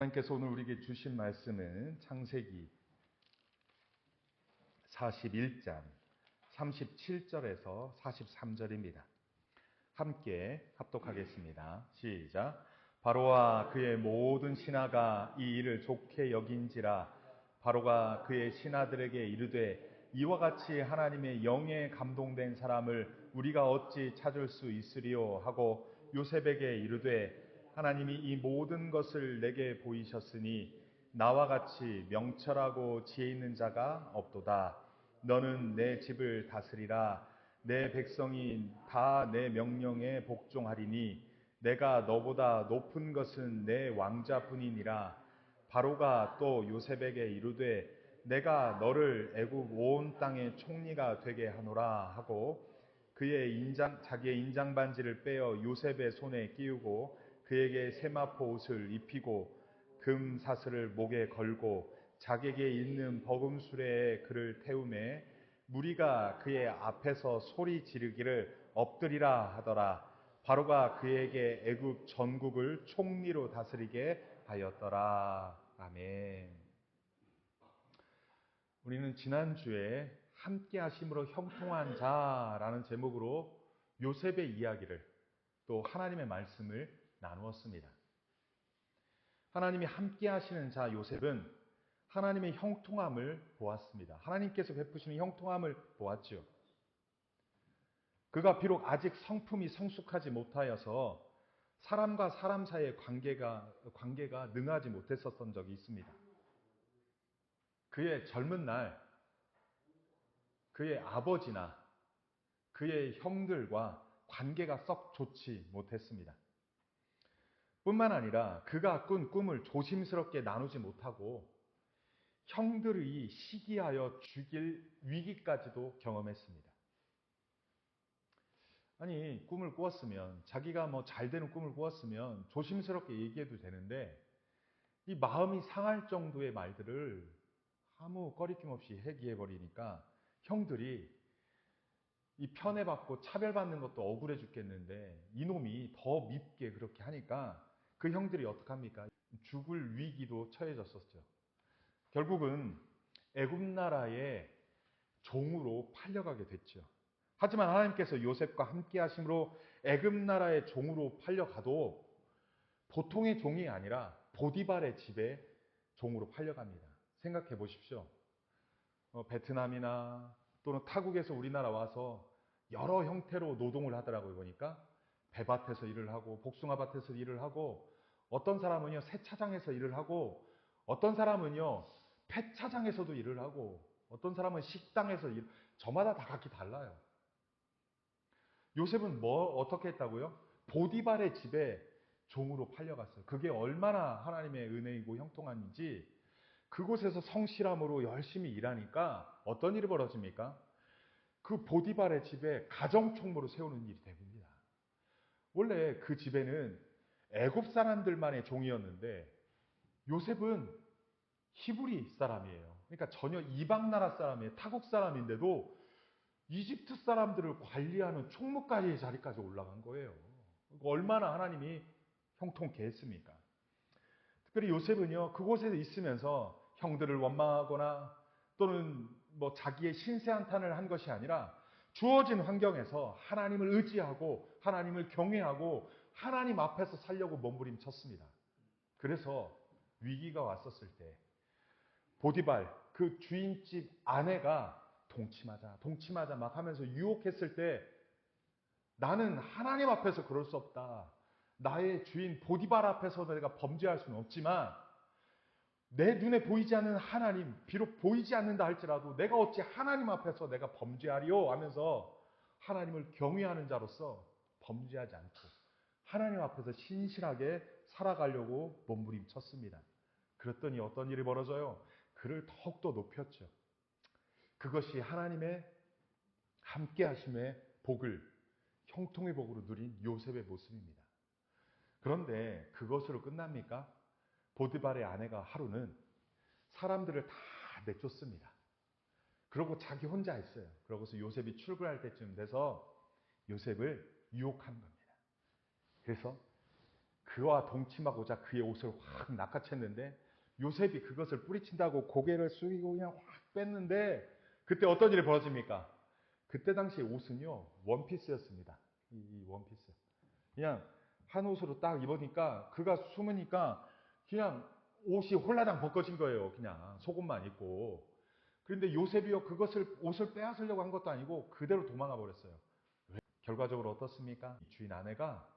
하나님께서 오늘 우리에게 주신 말씀은 창세기 41장 37절에서 43절입니다. 함께 합독하겠습니다. 시작. 바로와 그의 모든 신하가 이 일을 좋게 여긴지라. 바로가 그의 신하들에게 이르되 이와 같이 하나님의 영에 감동된 사람을 우리가 어찌 찾을 수 있으리요 하고 요셉에게 이르되 하나님이 이 모든 것을 내게 보이셨으니 나와 같이 명철하고 지혜 있는 자가 없도다. 너는 내 집을 다스리라. 내 백성이 다 내 명령에 복종하리니 내가 너보다 높은 것은 내 왕자뿐이니라. 바로가 또 요셉에게 이르되 내가 너를 애굽 온 땅의 총리가 되게 하노라 하고 자기의 인장 반지를 빼어 요셉의 손에 끼우고 그에게 세마포 옷을 입히고 금 사슬을 목에 걸고 자기에게 있는 버금수레에 그를 태우매 무리가 그의 앞에서 소리 지르기를 엎드리라 하더라. 바로가 그에게 애굽 전국을 총리로 다스리게 하였더라. 아멘. 우리는 지난주에 함께 하심으로 형통한 자라는 제목으로 요셉의 이야기를 또 하나님의 말씀을 나누었습니다. 하나님이 함께 하시는 자 요셉은 하나님의 형통함을 보았습니다. 하나님께서 베푸시는 형통함을 보았죠. 그가 비록 아직 성품이 성숙하지 못하여서 사람과 사람 사이의 관계가 능하지 못했었던 적이 있습니다. 그의 젊은 날 그의 아버지나 그의 형들과 관계가 썩 좋지 못했습니다. 뿐만 아니라 그가 꾼 꿈을 조심스럽게 나누지 못하고 형들이 시기하여 죽일 위기까지도 경험했습니다. 아니, 꿈을 꾸었으면, 자기가 잘 되는 꿈을 꾸었으면 조심스럽게 얘기해도 되는데 이 마음이 상할 정도의 말들을 아무 꺼리낌 없이 해기해버리니까 형들이 이 편애받고 차별받는 것도 억울해 죽겠는데 이놈이 더 밉게 그렇게 하니까 그 형들이 어떡합니까? 죽을 위기도 처해졌었죠. 결국은 애굽 나라의 종으로 팔려가게 됐죠. 하지만 하나님께서 요셉과 함께 하심으로 애굽 나라의 종으로 팔려가도 보통의 종이 아니라 보디발의 집에 종으로 팔려갑니다. 생각해 보십시오. 베트남이나 또는 타국에서 우리나라 와서 여러 형태로 노동을 하더라고요. 보니까 배밭에서 일을 하고 복숭아밭에서 일을 하고 어떤 사람은요 세차장에서 일을 하고 어떤 사람은요 폐차장에서도 일을 하고 어떤 사람은 식당에서 저마다 다 각기 달라요. 요셉은 어떻게 했다고요? 보디발의 집에 종으로 팔려갔어요. 그게 얼마나 하나님의 은혜이고 형통함인지 그곳에서 성실함으로 열심히 일하니까 어떤 일이 벌어집니까? 그 보디발의 집에 가정총무로 세우는 일이 됩니다. 원래 그 집에는 애굽 사람들만의 종이었는데 요셉은 히브리 사람이에요. 그러니까 전혀 이방 나라 사람이에요. 타국 사람인데도 이집트 사람들을 관리하는 총무까지의 자리까지 올라간 거예요. 얼마나 하나님이 형통케 했습니까? 특별히 요셉은요, 그곳에 있으면서 형들을 원망하거나 또는 자기의 신세한탄을 한 것이 아니라 주어진 환경에서 하나님을 의지하고 하나님을 경외하고 하나님 앞에서 살려고 몸부림쳤습니다. 그래서 위기가 왔었을 때 보디발 그 주인집 아내가 동침하자 막 하면서 유혹했을 때 나는 하나님 앞에서 그럴 수 없다. 나의 주인 보디발 앞에서 내가 범죄할 수는 없지만 내 눈에 보이지 않는 하나님, 비록 보이지 않는다 할지라도 내가 어찌 하나님 앞에서 내가 범죄하리요 하면서 하나님을 경외하는 자로서 범죄하지 않고 하나님 앞에서 신실하게 살아가려고 몸부림쳤습니다. 그랬더니 어떤 일이 벌어져요? 그를 더욱더 높였죠. 그것이 하나님의 함께 하심의 복을, 형통의 복으로 누린 요셉의 모습입니다. 그런데 그것으로 끝납니까? 보디발의 아내가 하루는 사람들을 다 내쫓습니다. 그러고 자기 혼자 있어요. 그러고서 요셉이 출근할 때쯤 돼서 요셉을 유혹한 겁니다. 그래서 그와 동침하고자 그의 옷을 확 낚아챘는데 요셉이 그것을 뿌리친다고 고개를 숙이고 그냥 확 뺐는데 그때 어떤 일이 벌어집니까? 그때 당시 옷은요 원피스였습니다. 이 원피스. 그냥 한 옷으로 딱 입으니까 그가 숨으니까 그냥 옷이 홀라당 벗겨진 거예요. 그냥 속옷만 입고. 그런데 요셉이요 그것을 옷을 빼앗으려고 한 것도 아니고 그대로 도망가 버렸어요. 결과적으로 어떻습니까? 주인 아내가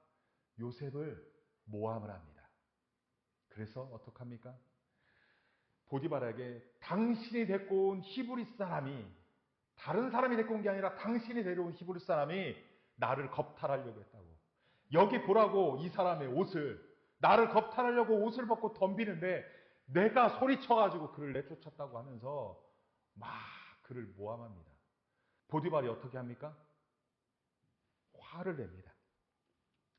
요셉을 모함을 합니다. 그래서 어떡합니까? 보디발에게 당신이 데리고 온 히브리 사람이 다른 사람이 데리고 온 게 아니라 당신이 데려온 히브리 사람이 나를 겁탈하려고 했다고. 여기 보라고 이 사람의 옷을 나를 겁탈하려고 옷을 벗고 덤비는데 내가 소리쳐가지고 그를 내쫓았다고 하면서 막 그를 모함합니다. 보디발이 어떻게 합니까? 화를 냅니다.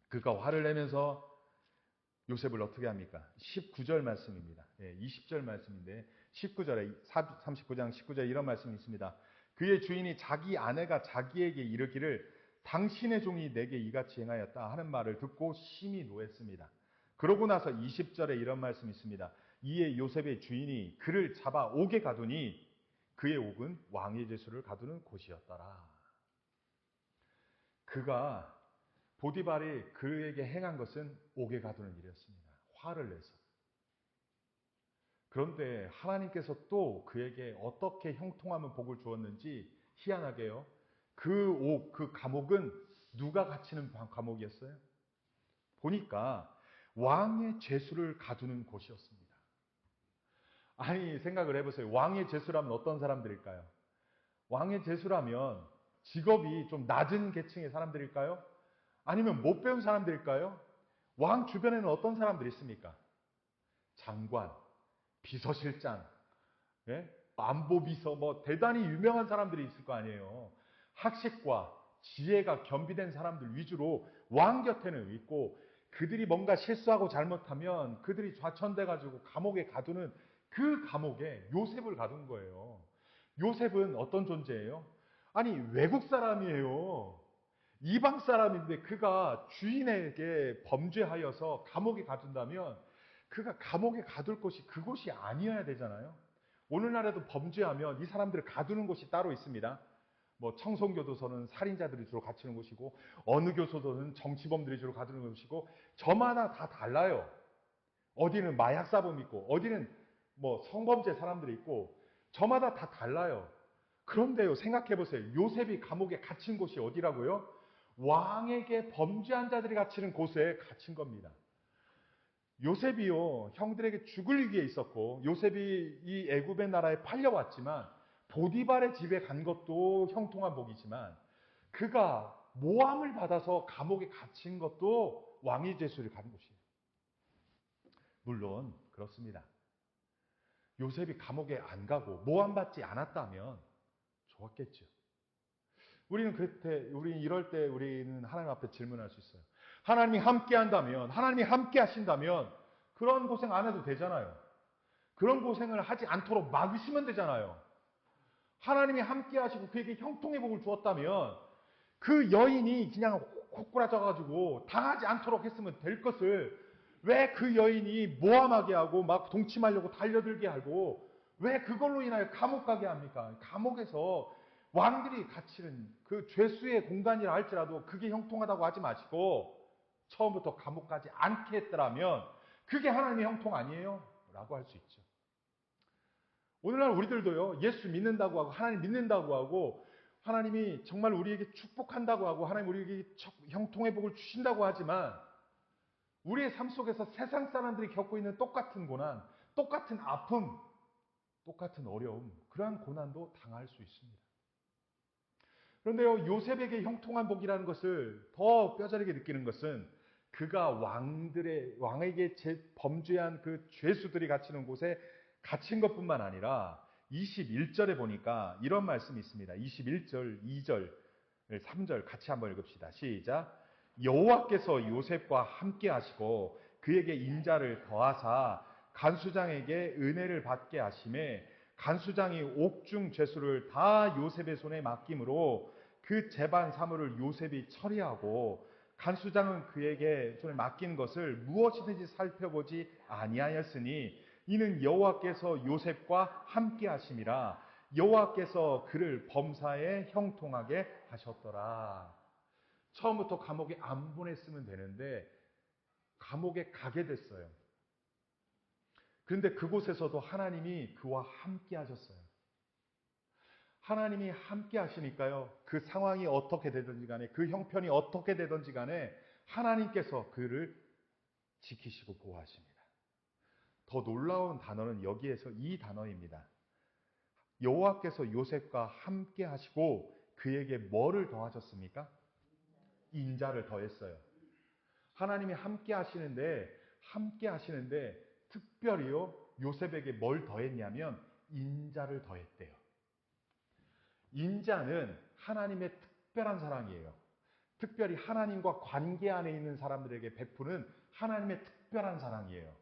그가 화를 내면서 요셉을 어떻게 합니까? 19절 말씀입니다. 20절 말씀인데 19절에 39장 19절에 이런 말씀이 있습니다. 그의 주인이 자기 아내가 자기에게 이르기를 당신의 종이 내게 이같이 행하였다 하는 말을 듣고 심히 노했습니다. 그러고 나서 20절에 이런 말씀이 있습니다. 이에 요셉의 주인이 그를 잡아 옥에 가두니 그의 옥은 왕의 제수를 가두는 곳이었더라. 그가 보디발이 그에게 행한 것은 옥에 가두는 일이었습니다. 화를 내서. 그런데 하나님께서 또 그에게 어떻게 형통하면 복을 주었는지 희한하게요. 그 옥, 그 감옥은 누가 갇히는 감옥이었어요? 보니까 왕의 제수를 가두는 곳이었습니다. 아니 생각을 해보세요. 왕의 제수라면 어떤 사람들일까요? 왕의 제수라면 직업이 좀 낮은 계층의 사람들일까요? 아니면 못 배운 사람들일까요? 왕 주변에는 어떤 사람들이 있습니까? 장관, 비서실장, 예? 안보비서, 대단히 유명한 사람들이 있을 거 아니에요. 학식과 지혜가 겸비된 사람들 위주로 왕 곁에는 있고 그들이 뭔가 실수하고 잘못하면 그들이 좌천돼가지고 감옥에 가두는 그 감옥에 요셉을 가둔 거예요. 요셉은 어떤 존재예요? 아니 외국 사람이에요. 이방 사람인데 그가 주인에게 범죄하여서 감옥에 가둔다면 그가 감옥에 가둘 곳이 그곳이 아니어야 되잖아요. 오늘날에도 범죄하면 이 사람들을 가두는 곳이 따로 있습니다. 청송교도소는 살인자들이 주로 갇히는 곳이고 어느 교도소는 정치범들이 주로 가두는 곳이고 저마다 다 달라요. 어디는 마약사범이 있고 어디는 성범죄 사람들이 있고 저마다 다 달라요. 그런데요 생각해 보세요. 요셉이 감옥에 갇힌 곳이 어디라고요? 왕에게 범죄한 자들이 갇히는 곳에 갇힌 겁니다. 요셉이요 형들에게 죽을 위기에 있었고 요셉이 이 애굽의 나라에 팔려왔지만 보디발의 집에 간 것도 형통한 복이지만 그가 모함을 받아서 감옥에 갇힌 것도 왕의 제수를 가는 곳이에요. 물론 그렇습니다. 요셉이 감옥에 안 가고 모함받지 않았다면 좋았겠죠. 우리는 이럴 때 우리는 하나님 앞에 질문할 수 있어요. 하나님이 함께 한다면, 하나님이 함께 하신다면 그런 고생 안 해도 되잖아요. 그런 고생을 하지 않도록 막으시면 되잖아요. 하나님이 함께 하시고 그에게 형통의 복을 주었다면 그 여인이 그냥 호꾸라져가지고 당하지 않도록 했으면 될 것을 왜 그 여인이 모함하게 하고 막 동침하려고 달려들게 하고 왜 그걸로 인하여 감옥 가게 합니까? 감옥에서 왕들이 갇히는 그 죄수의 공간이라 할지라도 그게 형통하다고 하지 마시고 처음부터 감옥 가지 않게 했더라면 그게 하나님의 형통 아니에요? 라고 할 수 있죠. 오늘날 우리들도요, 예수 믿는다고 하고, 하나님 믿는다고 하고, 하나님이 정말 우리에게 축복한다고 하고, 하나님 우리에게 형통의 복을 주신다고 하지만, 우리의 삶 속에서 세상 사람들이 겪고 있는 똑같은 고난, 똑같은 아픔, 똑같은 어려움, 그러한 고난도 당할 수 있습니다. 그런데요, 요셉에게 형통한 복이라는 것을 더 뼈저리게 느끼는 것은 그가 왕에게 범죄한 그 죄수들이 갇히는 곳에 갇힌 것뿐만 아니라 21절에 보니까 이런 말씀이 있습니다. 21절, 2절, 3절 같이 한번 읽읍시다. 시작. 여호와께서 요셉과 함께 하시고 그에게 인자를 더하사 간수장에게 은혜를 받게 하심에 간수장이 옥중 죄수를 다 요셉의 손에 맡김으로 그 재반 사물을 요셉이 처리하고 간수장은 그에게 손에 맡긴 것을 무엇이든지 살펴보지 아니하였으니 이는 여호와께서 요셉과 함께 하심이라. 여호와께서 그를 범사에 형통하게 하셨더라. 처음부터 감옥에 안 보냈으면 되는데 감옥에 가게 됐어요. 그런데 그곳에서도 하나님이 그와 함께 하셨어요. 하나님이 함께 하시니까요, 그 상황이 어떻게 되든지 간에, 그 형편이 어떻게 되든지 간에 하나님께서 그를 지키시고 보호하십니다. 더 놀라운 단어는 여기에서 이 단어입니다. 여호와께서 요셉과 함께 하시고 그에게 뭐를 더하셨습니까? 인자를 더했어요. 하나님이 함께 하시는데 특별히요, 요셉에게 뭘 더했냐면 인자를 더했대요. 인자는 하나님의 특별한 사랑이에요. 특별히 하나님과 관계 안에 있는 사람들에게 베푸는 하나님의 특별한 사랑이에요.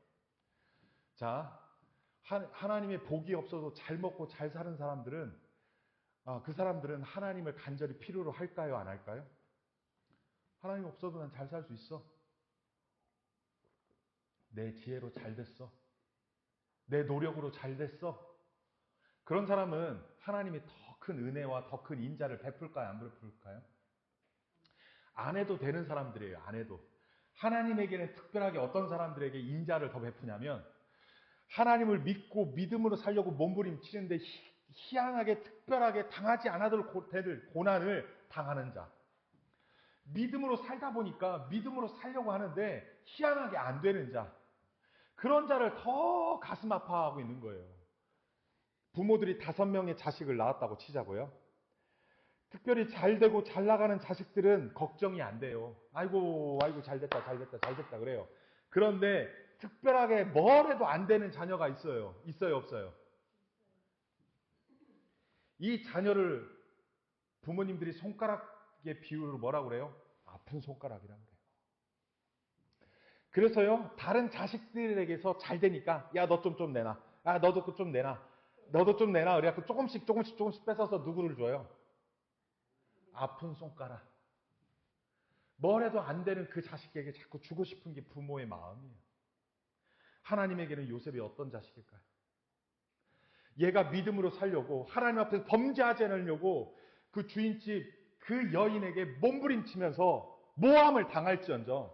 자, 하나님의 복이 없어도 잘 먹고 잘 사는 사람들은, 그 사람들은 하나님을 간절히 필요로 할까요? 안 할까요? 하나님 없어도 난 잘 살 수 있어. 내 지혜로 잘 됐어. 내 노력으로 잘 됐어. 그런 사람은 하나님이 더 큰 은혜와 더 큰 인자를 베풀까요? 안 베풀까요? 안 해도 되는 사람들이에요. 안 해도. 하나님에게는 특별하게 어떤 사람들에게 인자를 더 베푸냐면 하나님을 믿고 믿음으로 살려고 몸부림치는데 희한하게 특별하게 당하지 않아도 될 고난을 당하는 자. 믿음으로 살다 보니까 믿음으로 살려고 하는데 희한하게 안 되는 자. 그런 자를 더 가슴 아파하고 있는 거예요. 부모들이 5명의 자식을 낳았다고 치자고요. 특별히 잘 되고 잘 나가는 자식들은 걱정이 안 돼요. 아이고 잘 됐다 그래요. 그런데 특별하게 뭘 해도 안 되는 자녀가 있어요. 있어요, 없어요? 이 자녀를 부모님들이 손가락의 비유로 뭐라고 그래요? 아픈 손가락이라고 그래요. 그래서요, 다른 자식들에게서 잘 되니까, 야, 너 좀 내놔. 너도 좀 내놔. 너도 좀 내놔. 그래갖고 조금씩 뺏어서 누구를 줘요? 아픈 손가락. 뭘 해도 안 되는 그 자식에게 자꾸 주고 싶은 게 부모의 마음이에요. 하나님에게는 요셉이 어떤 자식일까요? 얘가 믿음으로 살려고 하나님 앞에서 범죄하지 않으려고 그 주인집 그 여인에게 몸부림치면서 모함을 당할지언정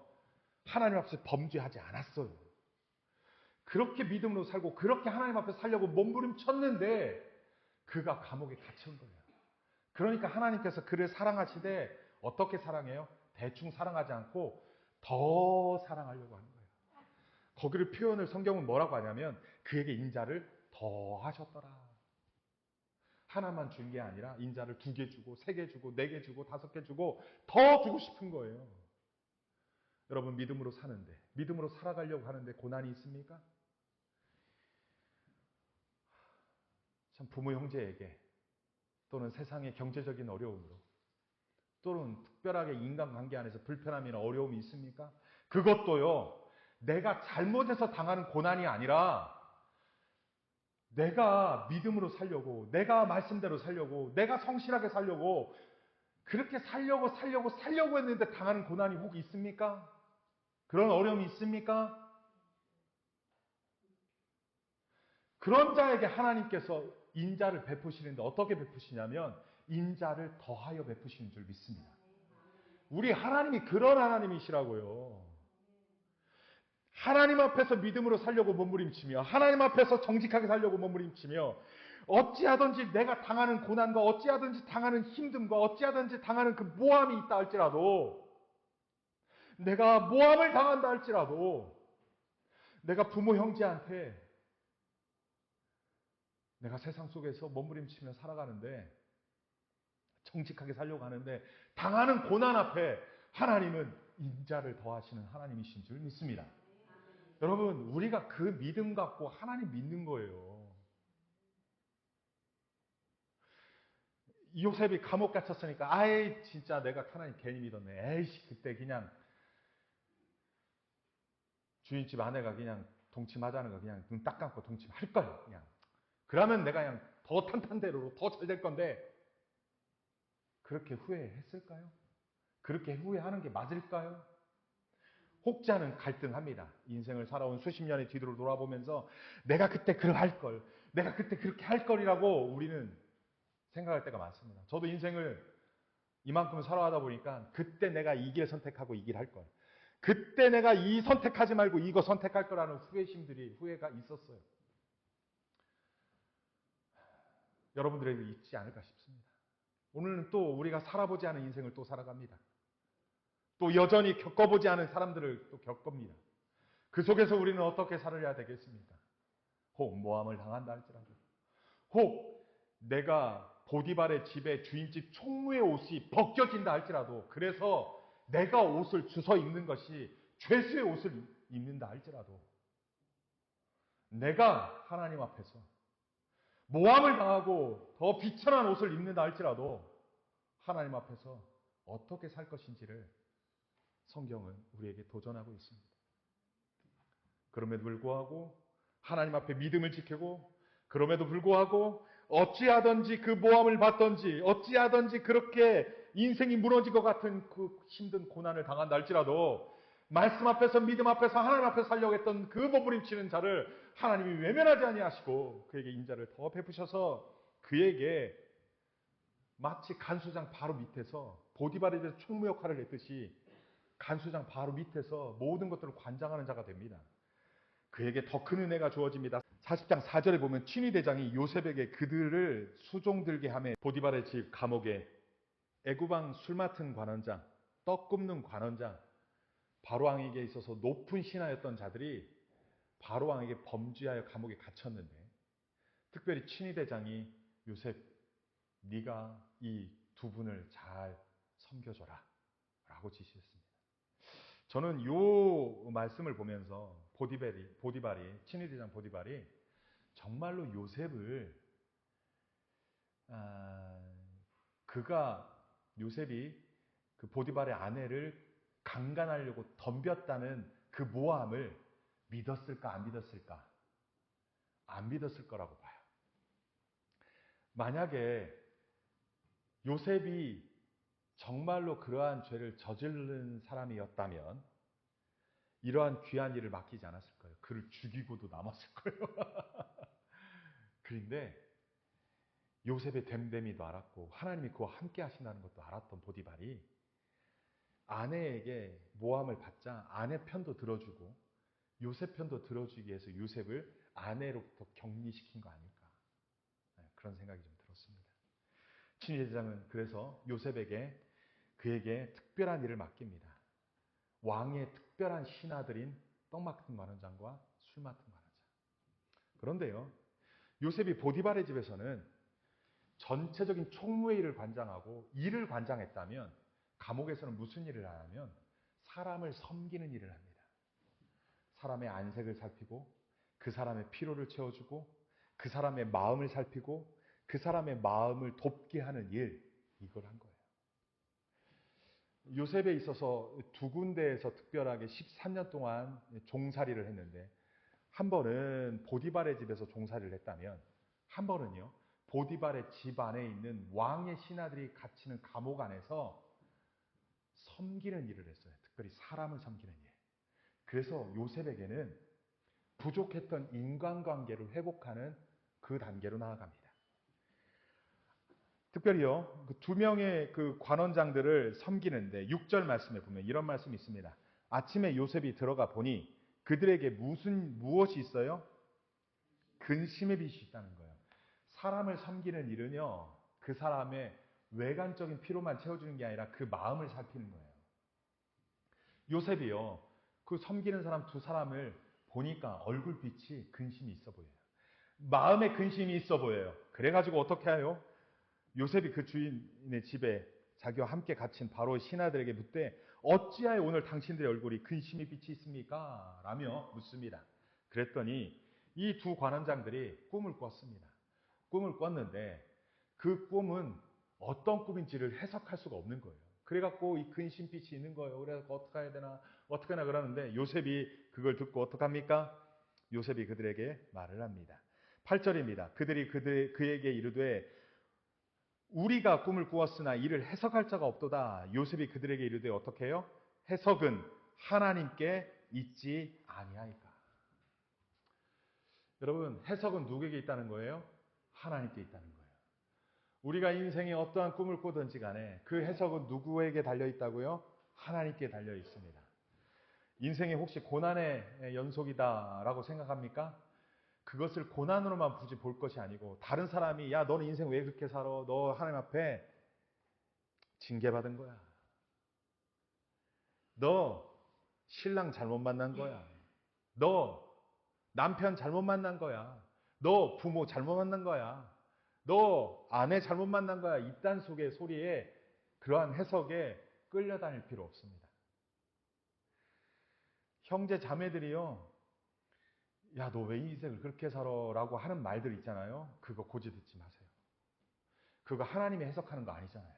하나님 앞에서 범죄하지 않았어요. 그렇게 믿음으로 살고 그렇게 하나님 앞에 살려고 몸부림쳤는데 그가 감옥에 갇힌 거예요. 그러니까 하나님께서 그를 사랑하시되 어떻게 사랑해요? 대충 사랑하지 않고 더 사랑하려고 하는 거예요. 거기를 표현을 성경은 뭐라고 하냐면 그에게 인자를 더 하셨더라. 하나만 준 게 아니라 인자를 2개 주고 3개 주고 4개 주고 5개 주고 더 주고 싶은 거예요. 여러분 믿음으로 사는데 믿음으로 살아가려고 하는데 고난이 있습니까? 참 부모 형제에게 또는 세상의 경제적인 어려움으로 또는 특별하게 인간관계 안에서 불편함이나 어려움이 있습니까? 그것도요, 내가 잘못해서 당하는 고난이 아니라 내가 믿음으로 살려고, 내가 말씀대로 살려고, 내가 성실하게 살려고, 그렇게 살려고 했는데 당하는 고난이 혹 있습니까? 그런 어려움이 있습니까? 그런 자에게 하나님께서 인자를 베푸시는데 어떻게 베푸시냐면 인자를 더하여 베푸시는 줄 믿습니다. 우리 하나님이 그런 하나님이시라고요. 하나님 앞에서 믿음으로 살려고 몸부림치며 하나님 앞에서 정직하게 살려고 몸부림치며 어찌하든지 내가 당하는 고난과 어찌하든지 당하는 힘듦과 어찌하든지 당하는 그 모함이 있다 할지라도 내가 모함을 당한다 할지라도 내가 부모 형제한테 내가 세상 속에서 몸부림치며 살아가는데 정직하게 살려고 하는데 당하는 고난 앞에 하나님은 인자를 더하시는 하나님이신 줄 믿습니다. 여러분 우리가 그 믿음 갖고 하나님 믿는 거예요. 요셉이 감옥 갇혔으니까 아이 진짜 내가 하나님 괜히 믿었네. 에이씨 그때 그냥 주인집 아내가 그냥 동침하자는 거 그냥 눈 딱 감고 동침할 거예요. 그냥 그러면 내가 그냥 더 탄탄대로 더 잘 될 건데 그렇게 후회했을까요? 그렇게 후회하는 게 맞을까요? 혹자는 갈등합니다. 인생을 살아온 수십 년의 뒤로 돌아보면서 내가 그때 그럴 걸, 내가 그때 그렇게 할 걸이라고 우리는 생각할 때가 많습니다. 저도 인생을 이만큼 살아가다 보니까 그때 내가 이 길 선택하고 이 길 할 걸, 그때 내가 이 선택하지 말고 이거 선택할 거라는 후회가 있었어요. 여러분들에게 있지 않을까 싶습니다. 오늘은 또 우리가 살아보지 않은 인생을 또 살아갑니다. 또 여전히 겪어보지 않은 사람들을 또 겪습니다. 그 속에서 우리는 어떻게 살아야 되겠습니까? 혹 모함을 당한다 할지라도, 혹 내가 보디발의 집에 주인집 총무의 옷이 벗겨진다 할지라도, 그래서 내가 옷을 주워 입는 것이 죄수의 옷을 입는다 할지라도, 내가 하나님 앞에서 모함을 당하고 더 비천한 옷을 입는다 할지라도 하나님 앞에서 어떻게 살 것인지를 성경은 우리에게 도전하고 있습니다. 그럼에도 불구하고 하나님 앞에 믿음을 지키고, 그럼에도 불구하고 어찌하든지 그 모함을 받든지 어찌하든지 그렇게 인생이 무너질 것 같은 그 힘든 고난을 당한다 할지라도 말씀 앞에서, 믿음 앞에서, 하나님 앞에서 살려고 했던 그 몸부림치는 자를 하나님이 외면하지 아니하시고 그에게 인자를 더 베푸셔서 그에게 마치 간수장 바로 밑에서 보디발에 대해서 총무 역할을 했듯이 간수장 바로 밑에서 모든 것들을 관장하는 자가 됩니다. 그에게 더 큰 은혜가 주어집니다. 40장 4절에 보면 친위대장이 요셉에게 그들을 수종들게 하며 보디발의 집 감옥에 애구방 술 맡은 관원장, 떡 굽는 관원장, 바로왕에게 있어서 높은 신하였던 자들이 바로왕에게 범죄하여 감옥에 갇혔는데, 특별히 친위대장이 요셉, 네가 이 두 분을 잘 섬겨줘라 라고 지시했습니다. 저는 이 말씀을 보면서 친위대장 보디발이 정말로 요셉을, 요셉이 그 보디발의 아내를 강간하려고 덤볐다는 그 모함을 믿었을까 안 믿었을까? 안 믿었을 거라고 봐요. 만약에 요셉이 정말로 그러한 죄를 저지른 사람이었다면 이러한 귀한 일을 맡기지 않았을 거예요. 그를 죽이고도 남았을 거예요. 그런데 요셉의 됨됨이도 알았고 하나님이 그와 함께 하신다는 것도 알았던 보디발이 아내에게 모함을 받자 아내 편도 들어주고 요셉 편도 들어주기 위해서 요셉을 아내로부터 격리시킨 거 아닐까, 그런 생각이 좀 들었습니다. 친위대장은 그래서 요셉에게 그에게 특별한 일을 맡깁니다. 왕의 특별한 신하들인 떡 맡은 관원장과 술 맡은 관원장. 그런데요, 요셉이 보디발의 집에서는 전체적인 총무의 일을 관장하고 일을 관장했다면 감옥에서는 무슨 일을 하냐면 사람을 섬기는 일을 합니다. 사람의 안색을 살피고 그 사람의 피로를 채워주고 그 사람의 마음을 살피고 그 사람의 마음을 돕게 하는 일, 이걸 한 거예요. 요셉에 있어서 두 군데에서 특별하게 13년 동안 종살이를 했는데, 한 번은 보디발의 집에서 종살이를 했다면 한 번은요, 보디발의 집 안에 있는 왕의 신하들이 갇히는 감옥 안에서 섬기는 일을 했어요. 특별히 사람을 섬기는 일. 그래서 요셉에게는 부족했던 인간관계를 회복하는 그 단계로 나아갑니다. 특별히요, 그 두 명의 그 관원장들을 섬기는데 6절 말씀에 보면 이런 말씀이 있습니다. 아침에 요셉이 들어가 보니 그들에게 무엇이 있어요? 근심의 빛이 있다는 거예요. 사람을 섬기는 일은요, 그 사람의 외관적인 피로만 채워주는 게 아니라 그 마음을 살피는 거예요. 요셉이요, 그 섬기는 사람 두 사람을 보니까 얼굴빛이 근심이 있어 보여요. 마음에 근심이 있어 보여요. 그래가지고 어떻게 해요? 요셉이 그 주인의 집에 자기와 함께 갇힌 바로의 신하들에게 묻되 어찌하여 오늘 당신들의 얼굴이 근심의 빛이 있습니까? 라며 묻습니다. 그랬더니 이 두 관원장들이 꿈을 꿨습니다. 꿈을 꿨는데 그 꿈은 어떤 꿈인지를 해석할 수가 없는 거예요. 그래갖고 이 근심빛이 있는 거예요. 그래서 어떻게 해야 되나 어떻게 하나 그러는데 요셉이 그걸 듣고 어떡합니까? 요셉이 그들에게 말을 합니다. 8절입니다. 그들이 그에게 이르되 우리가 꿈을 꾸었으나 이를 해석할 자가 없도다. 요셉이 그들에게 이르되 어떻게 해요? 해석은 하나님께 있지 아니하이까. 여러분, 해석은 누구에게 있다는 거예요? 하나님께 있다는 거예요. 우리가 인생에 어떠한 꿈을 꾸든지 간에 그 해석은 누구에게 달려 있다고요? 하나님께 달려 있습니다. 인생이 혹시 고난의 연속이다라고 생각합니까? 그것을 고난으로만 굳이 볼 것이 아니고 다른 사람이 야 너는 인생 왜 그렇게 살아? 너 하나님 앞에 징계받은 거야. 너 신랑 잘못 만난 거야. 너 남편 잘못 만난 거야. 너 부모 잘못 만난 거야. 너 아내 잘못 만난 거야. 이딴 속의 소리에 그러한 해석에 끌려다닐 필요 없습니다. 형제 자매들이요. 야, 너 왜 인생을 그렇게 살아? 라고 하는 말들 있잖아요. 그거 고지 듣지 마세요. 그거 하나님이 해석하는 거 아니잖아요.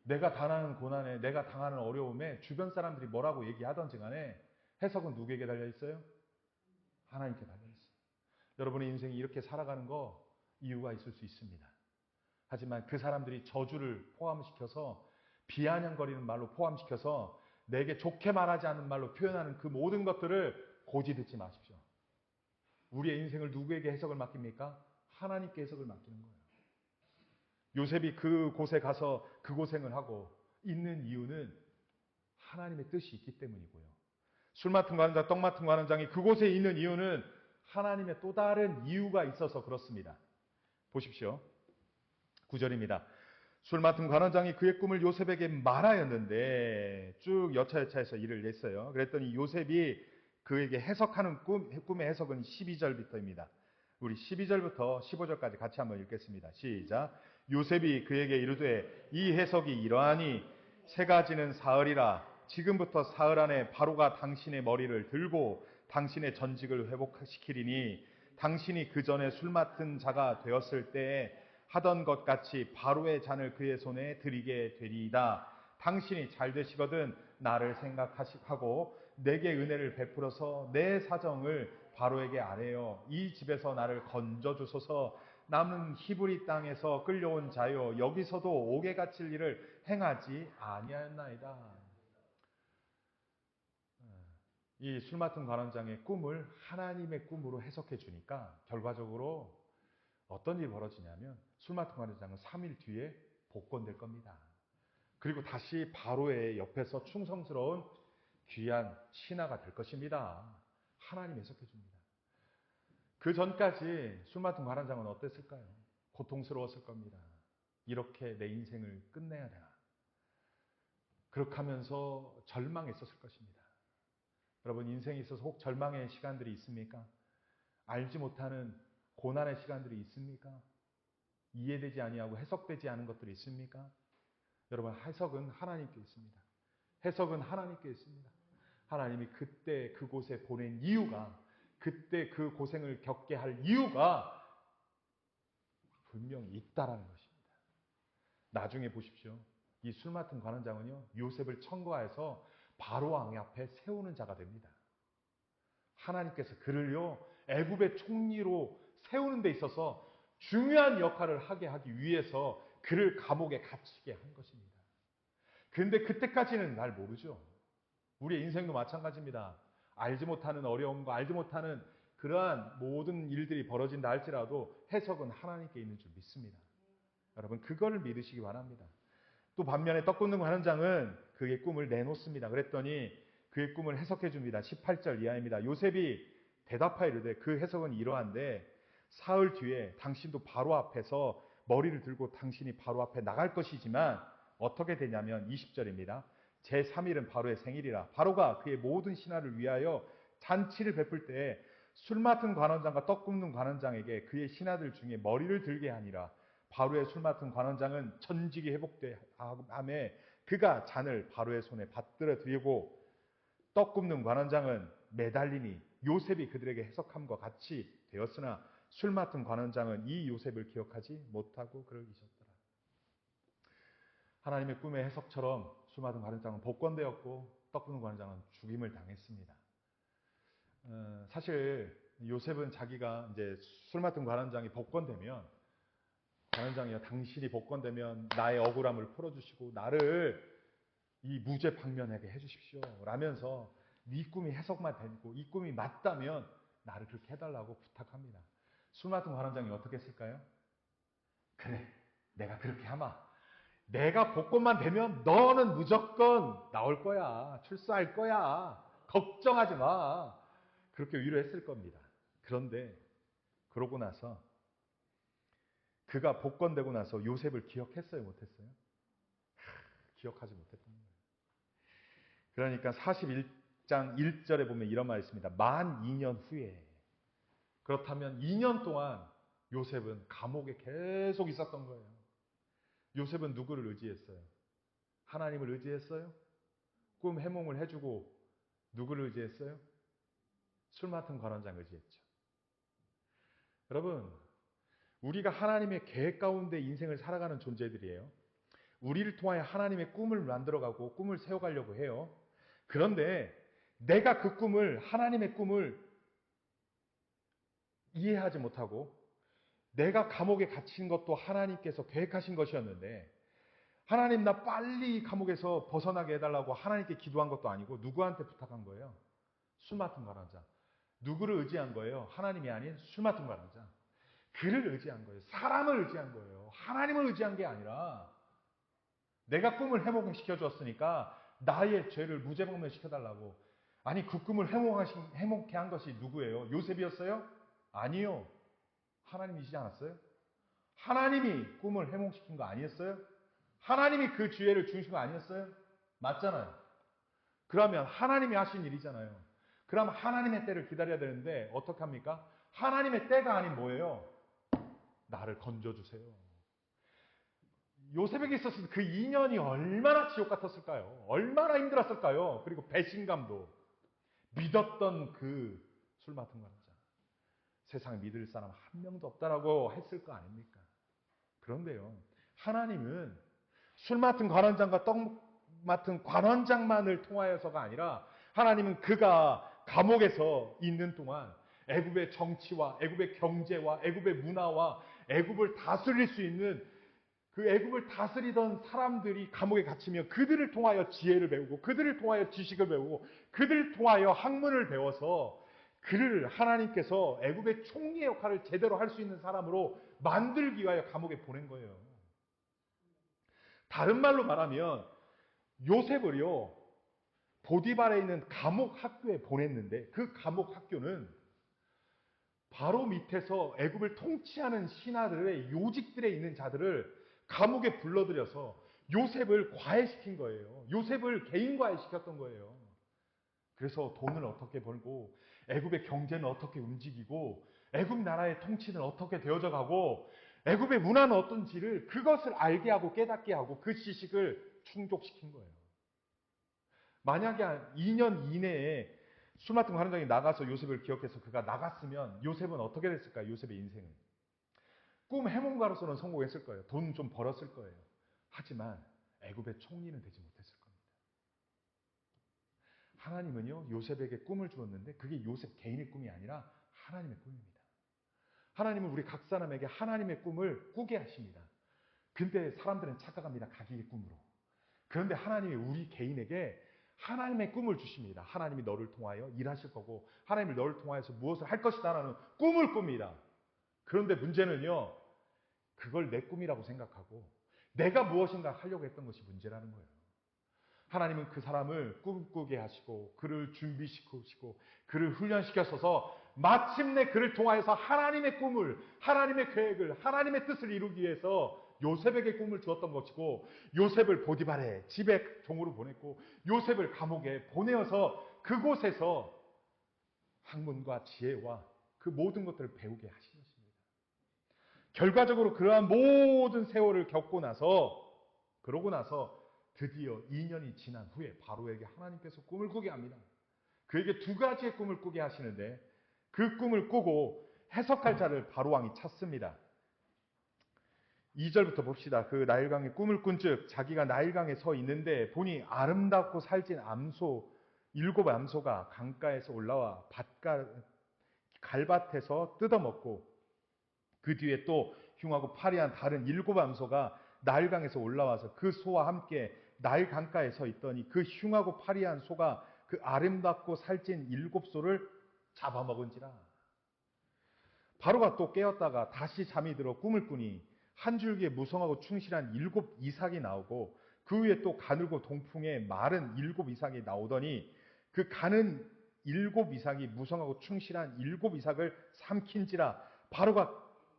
내가 당하는 고난에, 내가 당하는 어려움에 주변 사람들이 뭐라고 얘기하던지 간에 해석은 누구에게 달려 있어요? 하나님께 달려 있어요. 여러분의 인생이 이렇게 살아가는 거 이유가 있을 수 있습니다. 하지만 그 사람들이 저주를 포함시켜서 비아냥거리는 말로 포함시켜서 내게 좋게 말하지 않는 말로 표현하는 그 모든 것들을 고지 듣지 마십시오. 우리의 인생을 누구에게 해석을 맡깁니까? 하나님께 해석을 맡기는 거예요. 요셉이 그곳에 가서 그 고생을 하고 있는 이유는 하나님의 뜻이 있기 때문이고요. 술 맡은 관원장, 떡 맡은 관원장이 그곳에 있는 이유는 하나님의 또 다른 이유가 있어서 그렇습니다. 보십시오. 9절입니다. 술 맡은 관원장이 그의 꿈을 요셉에게 말하였는데 쭉 여차여차해서 일을 냈어요. 그랬더니 요셉이 그에게 해석하는 꿈의 해석은 12절부터입니다. 우리 12절부터 15절까지 같이 한번 읽겠습니다. 시작. 요셉이 그에게 이르되 이 해석이 이러하니 세 가지는 사흘이라. 지금부터 사흘 안에 바로가 당신의 머리를 들고 당신의 전직을 회복시키리니 당신이 그 전에 술 맡은 자가 되었을 때에 하던 것 같이 바로의 잔을 그의 손에 드리게 되리이다. 당신이 잘 되시거든 나를 생각하고 내게 은혜를 베풀어서 내 사정을 바로에게 아뢰어 이 집에서 나를 건져주소서. 남은 히브리 땅에서 끌려온 자요 여기서도 옥에 갇힐 일을 행하지 아니하였나이다. 이 술 맡은 관원장의 꿈을 하나님의 꿈으로 해석해 주니까 결과적으로 어떤 일이 벌어지냐면 술 맡은 관원장은 3일 뒤에 복권될 겁니다. 그리고 다시 바로의 옆에서 충성스러운 귀한 신하가 될 것입니다. 하나님 해석해 줍니다. 그 전까지 술 맡은 관원장은 어땠을까요? 고통스러웠을 겁니다. 이렇게 내 인생을 끝내야 되나? 그렇게 하면서 절망했었을 것입니다. 여러분 인생에 있어서 혹 절망의 시간들이 있습니까? 알지 못하는 고난의 시간들이 있습니까? 이해되지 아니하고 해석되지 않은 것들이 있습니까? 여러분 해석은 하나님께 있습니다. 해석은 하나님께 있습니다. 하나님이 그때 그곳에 보낸 이유가 그때 그 고생을 겪게 할 이유가 분명히 있다라는 것입니다. 나중에 보십시오. 이 술 맡은 관원장은요. 요셉을 청구하여서 바로 왕 앞에 세우는 자가 됩니다. 하나님께서 그를요. 애굽의 총리로 세우는 데 있어서 중요한 역할을 하기 위해서 그를 감옥에 갇히게 한 것입니다. 그런데 그때까지는 날 모르죠. 우리의 인생도 마찬가지입니다. 알지 못하는 어려움과 알지 못하는 그러한 모든 일들이 벌어진다 할지라도 해석은 하나님께 있는 줄 믿습니다. 여러분 그거를 믿으시기 바랍니다. 또 반면에 떡 굽는 관원장은 그의 꿈을 내놓습니다. 그랬더니 그의 꿈을 해석해 줍니다. 18절 이하입니다. 요셉이 대답하여 이르되 그 해석은 이러한데 사흘 뒤에 당신도 바로 앞에서 머리를 들고 당신이 바로 앞에 나갈 것이지만 어떻게 되냐면 20절입니다. 제3일은 바로의 생일이라 바로가 그의 모든 신하를 위하여 잔치를 베풀 때에 술 맡은 관원장과 떡 굽는 관원장에게 그의 신하들 중에 머리를 들게 하니라. 바로의 술 맡은 관원장은 전직이 회복되함에 그가 잔을 바로의 손에 받들어 드리고 떡 굽는 관원장은 매달리니 요셉이 그들에게 해석함과 같이 되었으나 술 맡은 관원장은 이 요셉을 기억하지 못하고 그러기셨더라. 하나님의 꿈의 해석처럼 술 맡은 관원장은 복권되었고 떡 굽는 관원장은 죽임을 당했습니다. 사실 요셉은 자기가 이제 술 맡은 관원장이 복권되면 관원장이여, 당신이 복권되면 나의 억울함을 풀어주시고 나를 이 무죄 방면하게 해주십시오 라면서 네 꿈이 해석만 되고 이 꿈이 맞다면 나를 그렇게 해달라고 부탁합니다. 술 맡은 관원장이 어떻게 했을까요? 그래, 내가 그렇게 하마. 내가 복권만 되면 너는 무조건 나올 거야. 출소할 거야. 걱정하지 마. 그렇게 위로했을 겁니다. 그런데 그러고 나서 그가 복권되고 나서 요셉을 기억했어요? 못했어요? 기억하지 못했던 거예요. 그러니까 41장 1절에 보면 이런 말이 있습니다. 만 2년 후에. 그렇다면 2년 동안 요셉은 감옥에 계속 있었던 거예요. 요셉은 누구를 의지했어요? 하나님을 의지했어요? 꿈 해몽을 해주고 누구를 의지했어요? 술 맡은 관원장 의지했죠. 여러분, 우리가 하나님의 계획 가운데 인생을 살아가는 존재들이에요. 우리를 통하여 하나님의 꿈을 만들어가고 꿈을 세워가려고 해요. 그런데 내가 그 꿈을, 하나님의 꿈을 이해하지 못하고 내가 감옥에 갇힌 것도 하나님께서 계획하신 것이었는데 하나님 나 빨리 감옥에서 벗어나게 해달라고 하나님께 기도한 것도 아니고 누구한테 부탁한 거예요? 술 맡은 관원장. 누구를 의지한 거예요? 하나님이 아닌 술 맡은 관원장. 그를 의지한 거예요. 사람을 의지한 거예요. 하나님을 의지한 게 아니라 내가 꿈을 해몽시켜 줬으니까 나의 죄를 무죄방면시켜달라고. 아니 그 꿈을 해몽케 한 것이 누구예요? 요셉이었어요? 아니요. 하나님이시지 않았어요? 하나님이 꿈을 해몽시킨 거 아니었어요? 하나님이 그 기회를 주신 거 아니었어요? 맞잖아요. 그러면 하나님이 하신 일이잖아요. 그럼 하나님의 때를 기다려야 되는데 어떻게 합니까? 하나님의 때가 아닌 뭐예요? 나를 건져주세요. 요셉에게 있어서 그 2년이 얼마나 지옥 같았을까요? 얼마나 힘들었을까요? 그리고 배신감도. 믿었던 그 술 맡은 관원장. 세상에 믿을 사람 한 명도 없다라고 했을 거 아닙니까? 그런데요, 하나님은 술 맡은 관원장과 떡 맡은 관원장만을 통하여서가 아니라 하나님은 그가 감옥에서 있는 동안 애굽의 정치와 애굽의 경제와 애굽의 문화와 애굽을 다스릴 수 있는 그 애굽을 다스리던 사람들이 감옥에 갇히며 그들을 통하여 지혜를 배우고 그들을 통하여 지식을 배우고 그들을 통하여 학문을 배워서 그를 하나님께서 애굽의 총리 역할을 제대로 할 수 있는 사람으로 만들기 위하여 감옥에 보낸 거예요. 다른 말로 말하면 요셉을요, 보디발에 있는 감옥 학교에 보냈는데 그 감옥 학교는 바로 밑에서 애굽을 통치하는 신하들의 요직들에 있는 자들을 감옥에 불러들여서 요셉을 과외시킨 거예요. 요셉을 개인 과외시켰던 거예요. 그래서 돈을 어떻게 벌고 애굽의 경제는 어떻게 움직이고 애굽 나라의 통치는 어떻게 되어져 가고 애굽의 문화는 어떤지를 그것을 알게 하고 깨닫게 하고 그 지식을 충족시킨 거예요. 만약에 2년 이내에 술 맡은 관원장이 나가서 요셉을 기억해서 그가 나갔으면 요셉은 어떻게 됐을까요? 요셉의 인생은. 꿈 해몽가로서는 성공했을 거예요. 돈 좀 벌었을 거예요. 하지만 애굽의 총리는 되지 못했을 겁니다. 하나님은요, 요셉에게 꿈을 주었는데 그게 요셉 개인의 꿈이 아니라 하나님의 꿈입니다. 하나님은 우리 각 사람에게 하나님의 꿈을 꾸게 하십니다. 근데 사람들은 착각합니다. 자기의 꿈으로. 그런데 하나님이 우리 개인에게 하나님의 꿈을 주십니다. 하나님이 너를 통하여 일하실 거고 하나님이 너를 통하여서 무엇을 할 것이다라는 꿈을 꿉니다. 그런데 문제는요, 그걸 내 꿈이라고 생각하고 내가 무엇인가 하려고 했던 것이 문제라는 거예요. 하나님은 그 사람을 꿈꾸게 하시고 그를 준비시키시고 그를 훈련시켜서 마침내 그를 통하여서 하나님의 꿈을, 하나님의 계획을, 하나님의 뜻을 이루기 위해서 요셉에게 꿈을 주었던 것이고 요셉을 보디발의 집에 종으로 보냈고 요셉을 감옥에 보내어서 그곳에서 학문과 지혜와 그 모든 것들을 배우게 하신 것입니다. 결과적으로 그러한 모든 세월을 겪고 나서 그러고 나서 드디어 2년이 지난 후에 바로에게 하나님께서 꿈을 꾸게 합니다. 그에게 두 가지의 꿈을 꾸게 하시는데 그 꿈을 꾸고 해석할 자를 바로왕이 찾습니다. 2절부터 봅시다. 그 나일강의 꿈을 꾼즉 자기가 나일강에 서 있는데 보니 아름답고 살찐 암소 7 암소가 강가에서 올라와 갈밭에서 뜯어먹고 그 뒤에 또 흉하고 파리한 다른 7 암소가 나일강에서 올라와서 그 소와 함께 나일 강가에 서 있더니 그 흉하고 파리한 소가 그 아름답고 살찐 7 소를 잡아먹은지라. 바로가 또 깨었다가 다시 잠이 들어 꿈을 꾸니 한 줄기에 무성하고 충실한 7 이삭이 나오고 그 위에 또 가늘고 동풍에 마른 7 이삭이 나오더니 그 가는 7 이삭이 무성하고 충실한 7 이삭을 삼킨지라. 바로가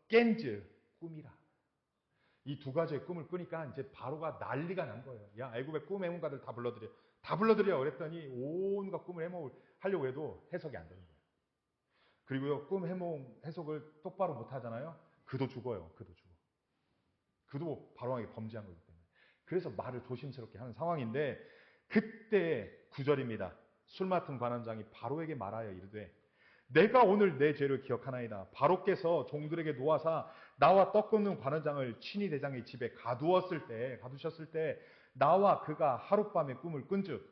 깬즈 꿈이라. 이 두 가지의 꿈을 꾸니까 이제 바로가 난리가 난 거예요. 야, 애굽의 꿈 해몽가들 다 불러들여. 다 불러들여. 그랬더니 온갖 꿈을 해몽을 하려고 해도 해석이 안 되는 거예요. 그리고요, 꿈 해몽 해석을 똑바로 못 하잖아요. 그도 죽어요. 그도 죽어. 그도 바로에게 범죄한 거기 때문에. 그래서 말을 조심스럽게 하는 상황인데 그때 9절입니다. 술 맡은 관원장이 바로에게 말하여 이르되 내가 오늘 내 죄를 기억하나이다. 바로께서 종들에게 놓아사 나와 떡 굽는 관원장을 친위 대장의 집에 가두셨을 때 나와 그가 하룻밤에 꿈을 꾼즉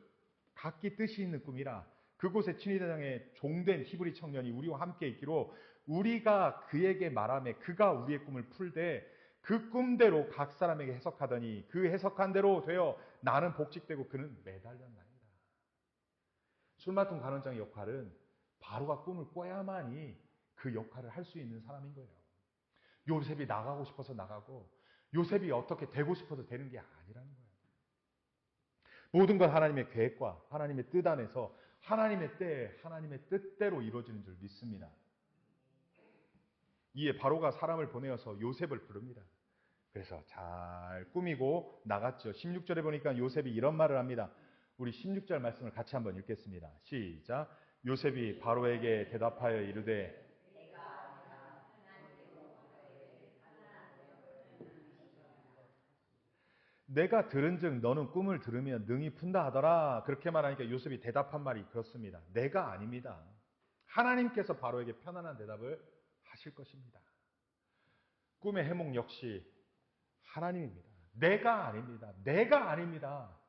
각기 뜻이 있는 꿈이라. 그곳에 친위 대장의 종된 히브리 청년이 우리와 함께 있기로 우리가 그에게 말하며 그가 우리의 꿈을 풀되 그 꿈대로 각 사람에게 해석하더니 그 해석한 대로 되어 나는 복직되고 그는 매달렸나이다. 술 맡은 관원장의 역할은 바로가 꿈을 꿔야만이 그 역할을 할 수 있는 사람인 거예요. 요셉이 나가고 싶어서 나가고 요셉이 어떻게 되고 싶어서 되는 게 아니라는 거예요. 모든 건 하나님의 계획과 하나님의 뜻 안에서 하나님의 때에 하나님의 뜻대로 이루어지는 줄 믿습니다. 이에 바로가 사람을 보내어서 요셉을 부릅니다. 그래서 잘 꾸미고 나갔죠. 16절에 보니까 요셉이 이런 말을 합니다. 우리 16절 말씀을 같이 한번 읽겠습니다. 시작. 요셉이 바로에게 대답하여 이르되 내가 들은즉 너는 꿈을 들으면 능히 푼다 하더라. 그렇게 말하니까 요셉이 대답한 말이 그렇습니다. 내가 아닙니다. 하나님께서 바로에게 편안한 대답을 하실 것입니다. 꿈의 해몽 역시 하나님입니다. 내가 아닙니다. 내가 아닙니다.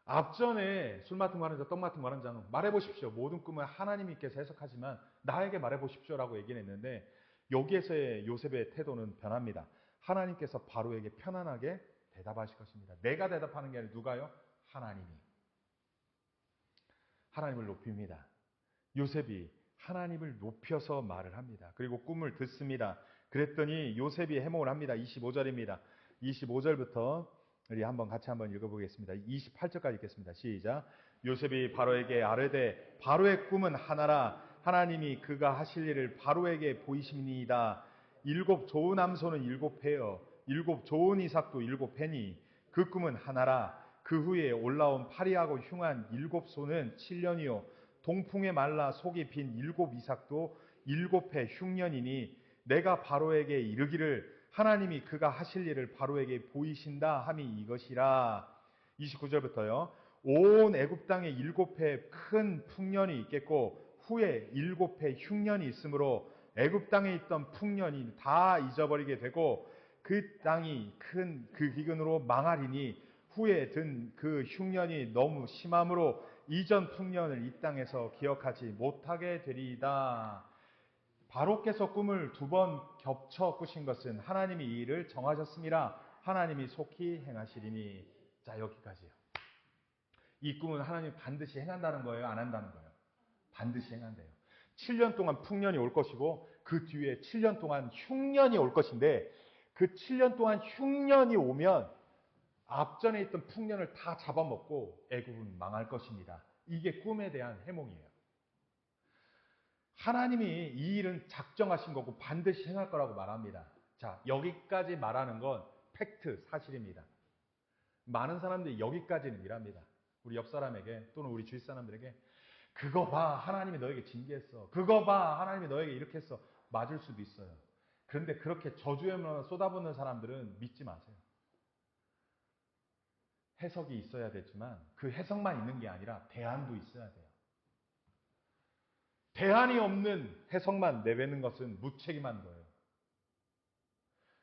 앞전에 술 맡은 관원장, 떡 맡은 관원장은 말해보십시오. 모든 꿈을 하나님께서 해석하지만 나에게 말해보십시오라고 얘기를 했는데 여기에서의 요셉의 태도는 변합니다. 하나님께서 바로에게 편안하게 대답하실 것입니다. 내가 대답하는 게 아니라 누가요? 하나님이. 하나님을 높입니다. 요셉이 하나님을 높여서 말을 합니다. 그리고 꿈을 듣습니다. 그랬더니 요셉이 해몽을 합니다. 25절입니다. 25절부터 우리 같이 한번 읽어보겠습니다. 28절까지 읽겠습니다. 시작. 요셉이 바로에게 아뢰되 바로의 꿈은 하나라. 하나님이 그가 하실 일을 바로에게 보이심이니이다. 7 좋은 암소는 7 회여 7 좋은 이삭도 7 회니 그 꿈은 하나라. 그 후에 올라온 파리하고 흉한 7 소는 7년이요 동풍에 말라 속이 빈 7 이삭도 7회 흉년이니 내가 바로에게 이르기를 하나님이 그가 하실 일을 바로에게 보이신다 함이 이것이라. 29절부터요. 온 애굽 땅에 7회 큰 풍년이 있겠고 후에 7회 흉년이 있으므로 애굽 땅에 있던 풍년이 다 잊어버리게 되고 그 땅이 큰 그 기근으로 망하리니 후에 든 그 흉년이 너무 심함으로 이전 풍년을 이 땅에서 기억하지 못하게 되리이다. 바로께서 꿈을 2번 겹쳐 꾸신 것은 하나님이 이 일을 정하셨습니다. 하나님이 속히 행하시리니. 자, 여기까지요. 이 꿈은 하나님이 반드시 행한다는 거예요? 안 한다는 거예요? 반드시 행한대요. 7년 동안 풍년이 올 것이고 그 뒤에 7년 동안 흉년이 올 것인데 그 7년 동안 흉년이 오면 앞전에 있던 풍년을 다 잡아먹고 애굽은 망할 것입니다. 이게 꿈에 대한 해몽이에요. 하나님이 이 일은 작정하신 거고 반드시 행할 거라고 말합니다. 자, 여기까지 말하는 건 팩트, 사실입니다. 많은 사람들이 여기까지는 일합니다. 우리 옆 사람에게 또는 우리 주위 사람들에게 그거 봐, 하나님이 너에게 징계했어. 그거 봐, 하나님이 너에게 이렇게 했어. 맞을 수도 있어요. 그런데 그렇게 저주에만 쏟아붓는 사람들은 믿지 마세요. 해석이 있어야 되지만 그 해석만 있는 게 아니라 대안도 있어야 돼요. 대안이 없는 해석만 내뱉는 것은 무책임한 거예요.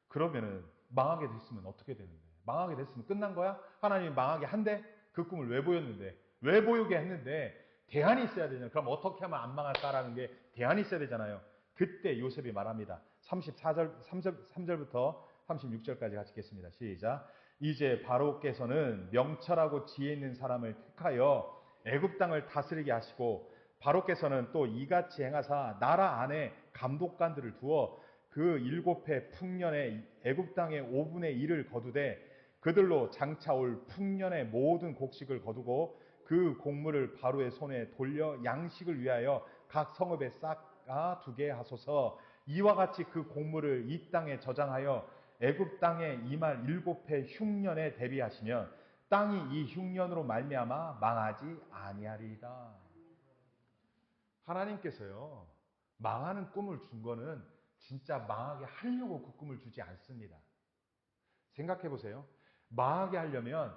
그러면은 망하게 됐으면 어떻게 되는데? 망하게 됐으면 끝난 거야? 하나님이 망하게 한대? 그 꿈을 왜 보였는데? 왜 보이게 했는데? 대안이 있어야 되잖아요. 그럼 어떻게 하면 안 망할까라는 게 대안이 있어야 되잖아요. 그때 요셉이 말합니다. 34절, 3절부터 36절까지 같이 읽겠습니다. 시작. 이제 바로께서는 명철하고 지혜 있는 사람을 택하여 애굽 땅을 다스리게 하시고 바로께서는 또 이같이 행하사 나라 안에 감독관들을 두어 그 7해 풍년에 애굽 땅의 5분의 1을 거두되 그들로 장차 올 풍년의 모든 곡식을 거두고 그 곡물을 바로의 손에 돌려 양식을 위하여 각 성읍에 싹아 두게 하소서. 이와 같이 그 곡물을 이 땅에 저장하여 애굽 땅에 임할 7해 흉년에 대비하시면 땅이 이 흉년으로 말미암아 망하지 아니하리이다. 하나님께서요, 망하는 꿈을 준 거는 진짜 망하게 하려고 그 꿈을 주지 않습니다. 생각해 보세요. 망하게 하려면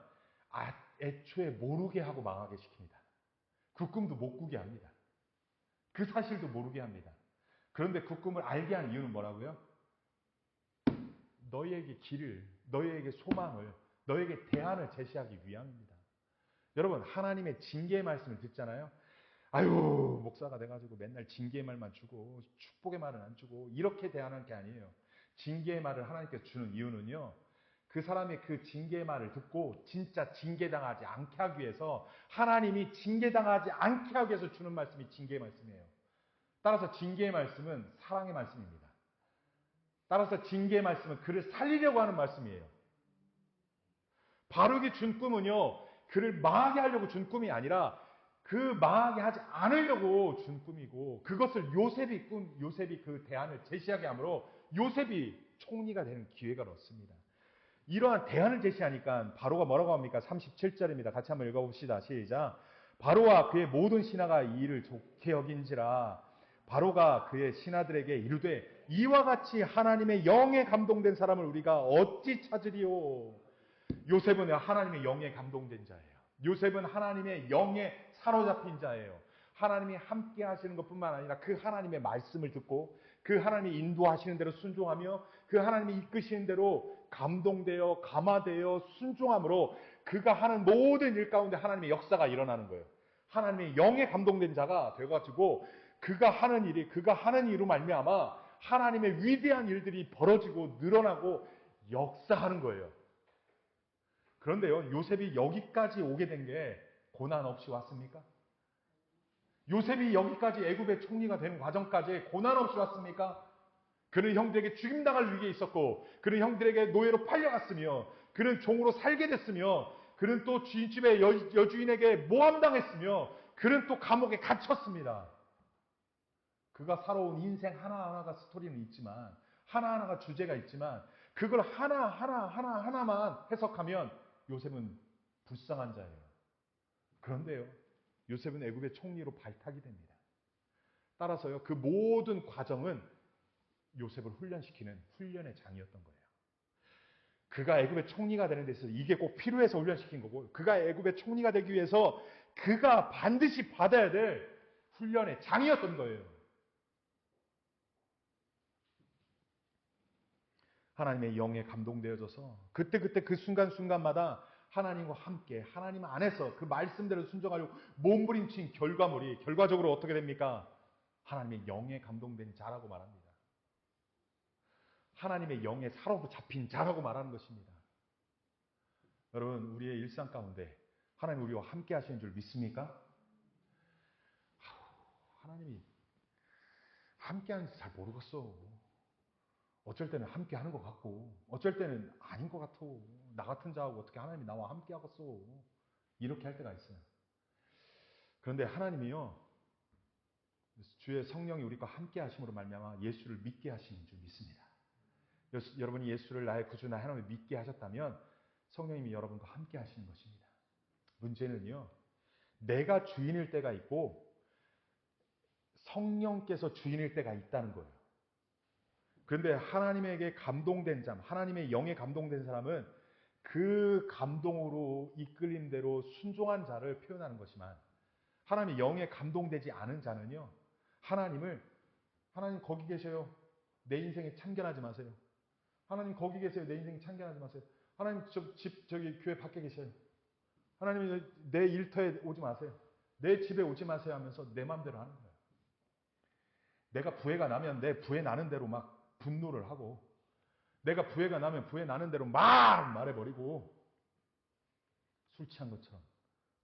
애초에 모르게 하고 망하게 시킵니다. 그 꿈도 못 꾸게 합니다. 그 사실도 모르게 합니다. 그런데 그 꿈을 알게 한 이유는 뭐라고요? 너희에게 길을, 너희에게 소망을, 너희에게 대안을 제시하기 위함입니다. 여러분, 하나님의 징계의 말씀을 듣잖아요. 아유, 목사가 돼가지고 맨날 징계의 말만 주고 축복의 말은 안 주고 이렇게 대하는 게 아니에요. 징계의 말을 하나님께서 주는 이유는요, 그 사람이 그 징계의 말을 듣고 진짜 징계당하지 않게 하기 위해서, 하나님이 징계당하지 않게 하기 위해서 주는 말씀이 징계의 말씀이에요. 따라서 징계의 말씀은 사랑의 말씀입니다. 따라서 징계의 말씀은 그를 살리려고 하는 말씀이에요. 바룩이 준 꿈은요, 그를 망하게 하려고 준 꿈이 아니라 그 망하게 하지 않으려고 준 꿈이고, 그것을 요셉이 그 대안을 제시하게 하므로 요셉이 총리가 되는 기회가 얻습니다. 이러한 대안을 제시하니까 바로가 뭐라고 합니까? 37절입니다. 같이 한번 읽어봅시다. 시작. 바로와 그의 모든 신하가 이 일을 좋게 여긴지라. 바로가 그의 신하들에게 이르되 이와 같이 하나님의 영에 감동된 사람을 우리가 어찌 찾으리요? 요셉은 하나님의 영에 감동된 자예요. 요셉은 하나님의 영에 사로잡힌 자예요. 하나님이 함께 하시는 것뿐만 아니라 그 하나님의 말씀을 듣고 그 하나님이 인도하시는 대로 순종하며 그 하나님이 이끄시는 대로 감동되어 감화되어 순종함으로 그가 하는 모든 일 가운데 하나님의 역사가 일어나는 거예요. 하나님의 영에 감동된 자가 돼가지고 그가 하는 일로 말미암아 하나님의 위대한 일들이 벌어지고 늘어나고 역사하는 거예요. 그런데요, 요셉이 여기까지 오게 된 게 고난 없이 왔습니까? 요셉이 여기까지 애굽의 총리가 되는 과정까지 고난 없이 왔습니까? 그는 형들에게 죽임당할 위기에 있었고, 그는 형들에게 노예로 팔려갔으며, 그는 종으로 살게 됐으며, 그는 또 주인집의 여주인에게 모함당했으며, 그는 또 감옥에 갇혔습니다. 그가 살아온 인생 하나하나가 스토리는 있지만, 하나하나가 주제가 있지만, 그걸 하나만 해석하면 요셉은 불쌍한 자예요. 그런데요, 요셉은 애굽의 총리로 발탁이 됩니다. 따라서요, 그 모든 과정은 요셉을 훈련시키는 훈련의 장이었던 거예요. 그가 애굽의 총리가 되는 데 있어서 이게 꼭 필요해서 훈련시킨 거고, 그가 애굽의 총리가 되기 위해서 그가 반드시 받아야 될 훈련의 장이었던 거예요. 하나님의 영에 감동되어져서 그때 그 순간순간마다 하나님과 함께 하나님 안에서 그 말씀대로 순종하려고 몸부림친 결과적으로 어떻게 됩니까? 하나님의 영에 감동된 자라고 말합니다. 하나님의 영에 사로잡힌 자라고 말하는 것입니다. 여러분, 우리의 일상 가운데 하나님 우리와 함께 하시는 줄 믿습니까? 하나님이 함께 하는지 잘 모르겠어. 어쩔 때는 함께 하는 것 같고 어쩔 때는 아닌 것 같아. 나 같은 자하고 어떻게 하나님이 나와 함께 하겠어. 이렇게 할 때가 있어요. 그런데 하나님이요, 주의 성령이 우리와 함께 하심으로 말미암아 예수를 믿게 하시는 줄 믿습니다. 여러분이 예수를 나의 구주나 하나님을 믿게 하셨다면 성령님이 여러분과 함께 하시는 것입니다. 문제는요, 내가 주인일 때가 있고 성령께서 주인일 때가 있다는 거예요. 그런데 하나님에게 감동된 자, 하나님의 영에 감동된 사람은 그 감동으로 이끌림대로 순종한 자를 표현하는 것이만, 하나님의 영에 감동되지 않은 자는요, 하나님 거기 계셔요. 내 인생에 참견하지 마세요. 하나님 거기 계세요. 내 인생에 참견하지 마세요. 하나님 저기 교회 밖에 계셔요. 하나님 내 일터에 오지 마세요. 내 집에 오지 마세요 하면서 내 마음대로 하는 거예요. 내가 부해가 나면 내 부해 나는 대로 막 분노를 하고, 내가 부해가 나면 부해 나는 대로 막 말해버리고, 술 취한 것처럼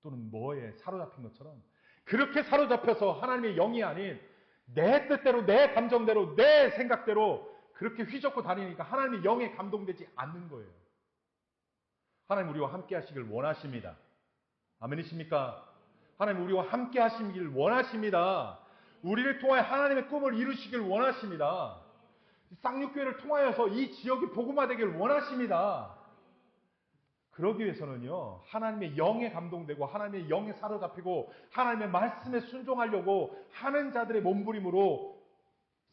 또는 뭐에 사로잡힌 것처럼 그렇게 사로잡혀서 하나님의 영이 아닌 내 뜻대로, 내 감정대로, 내 생각대로 그렇게 휘젓고 다니니까 하나님의 영에 감동되지 않는 거예요. 하나님 우리와 함께 하시길 원하십니다. 아멘이십니까? 하나님 우리와 함께 하시길 원하십니다. 우리를 통하여 하나님의 꿈을 이루시길 원하십니다. 쌍육교회를 통하여서 이 지역이 복음화되길 원하십니다. 그러기 위해서는요, 하나님의 영에 감동되고 하나님의 영에 사로잡히고 하나님의 말씀에 순종하려고 하는 자들의 몸부림으로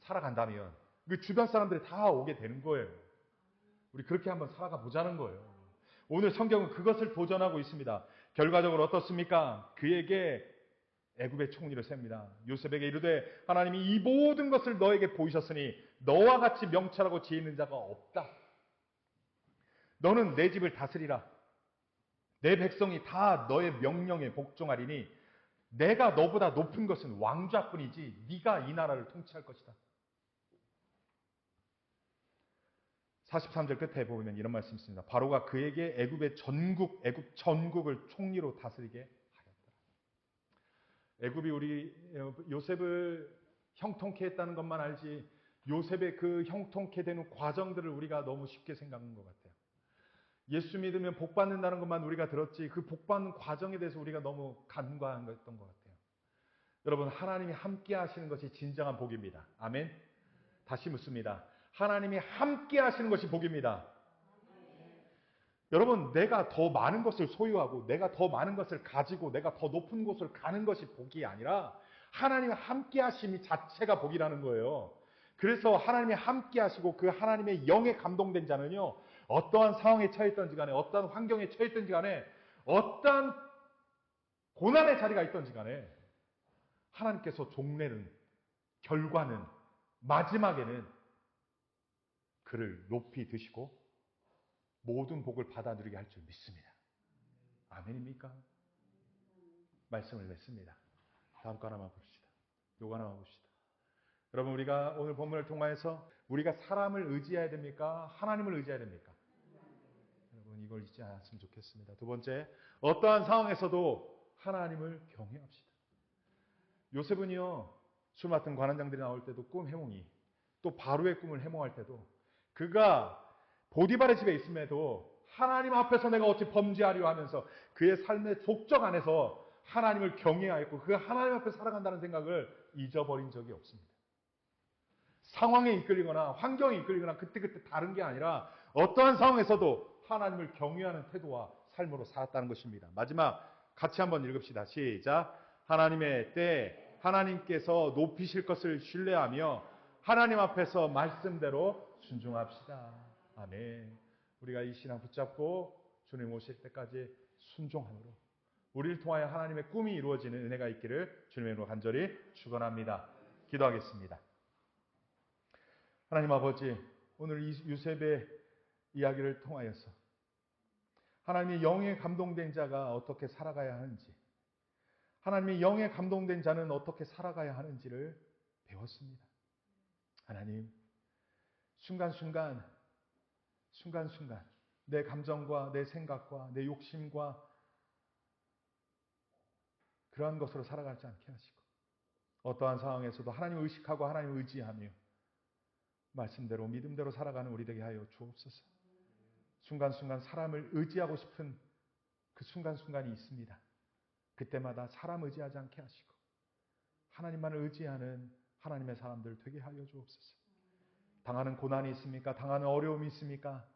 살아간다면 그 주변 사람들이 다 오게 되는 거예요. 우리 그렇게 한번 살아가 보자는 거예요. 오늘 성경은 그것을 도전하고 있습니다. 결과적으로 어떻습니까? 그에게 애굽의 총리를 셉니다. 요셉에게 이르되 하나님이 이 모든 것을 너에게 보이셨으니 너와 같이 명철하고 지혜 있는 자가 없다. 너는 내 집을 다스리라. 내 백성이 다 너의 명령에 복종하리니 내가 너보다 높은 것은 왕좌뿐이지 네가 이 나라를 통치할 것이다. 43절 끝에 보면 이런 말씀이 있습니다. 바로가 그에게 애굽 전국을 총리로 다스리게 하였더라. 애굽이 우리 요셉을 형통케 했다는 것만 알지 요셉의 그 형통케 되는 과정들을 우리가 너무 쉽게 생각한 것 같아요. 예수 믿으면 복 받는다는 것만 우리가 들었지 그 복 받는 과정에 대해서 우리가 너무 간과한 거였던 것 같아요. 여러분, 하나님이 함께 하시는 것이 진정한 복입니다. 아멘. 다시 묻습니다. 하나님이 함께 하시는 것이 복입니다. 여러분, 내가 더 많은 것을 소유하고 내가 더 많은 것을 가지고 내가 더 높은 곳을 가는 것이 복이 아니라 하나님이 함께 하심이 자체가 복이라는 거예요. 그래서 하나님이 함께 하시고 그 하나님의 영에 감동된 자는요, 어떠한 상황에 처했던지 간에 어떠한 환경에 처했던지 간에 어떠한 고난의 자리가 있던지 간에 하나님께서 종례는, 결과는, 마지막에는 그를 높이 드시고 모든 복을 받아 누리게 할 줄 믿습니다. 아멘입니까? 말씀을 맺습니다. 다음 거 하나만 봅시다. 요거 하나만 봅시다. 여러분, 우리가 오늘 본문을 통하여서 우리가 사람을 의지해야 됩니까? 하나님을 의지해야 됩니까? 여러분, 이걸 잊지 않았으면 좋겠습니다. 두 번째, 어떠한 상황에서도 하나님을 경외합시다. 요셉은요, 술 맡은 관원장들이 나올 때도 꿈 해몽이, 또 바로의 꿈을 해몽할 때도 그가 보디발의 집에 있음에도 하나님 앞에서 내가 어찌 범죄하려 하면서 그의 삶의 족적 안에서 하나님을 경외하였고 그 하나님 앞에 살아간다는 생각을 잊어버린 적이 없습니다. 상황에 이끌리거나 환경에 이끌리거나 그때그때 다른 게 아니라 어떠한 상황에서도 하나님을 경외하는 태도와 삶으로 살았다는 것입니다. 마지막 같이 한번 읽읍시다. 시작. 하나님의 때 하나님께서 높이실 것을 신뢰하며 하나님 앞에서 말씀대로 순종합시다. 아멘. 우리가 이 신앙 붙잡고 주님 오실 때까지 순종함으로 우리를 통하여 하나님의 꿈이 이루어지는 은혜가 있기를 주님의 이름으로 간절히 축원합니다. 기도하겠습니다. 하나님 아버지, 오늘 이 요셉의 이야기를 통하여서 하나님의 영에 감동된 자가 어떻게 살아가야 하는지, 하나님의 영에 감동된 자는 어떻게 살아가야 하는지를 배웠습니다. 하나님, 순간순간 내 감정과 내 생각과 내 욕심과 그러한 것으로 살아가지 않게 하시고 어떠한 상황에서도 하나님을 의식하고 하나님을 의지하며 말씀대로 믿음대로 살아가는 우리 되게 하여 주옵소서. 순간순간 사람을 의지하고 싶은 그 순간순간이 있습니다. 그때마다 사람 의지하지 않게 하시고 하나님만을 의지하는 하나님의 사람들 되게 하여 주옵소서. 당하는 고난이 있습니까? 당하는 어려움이 있습니까?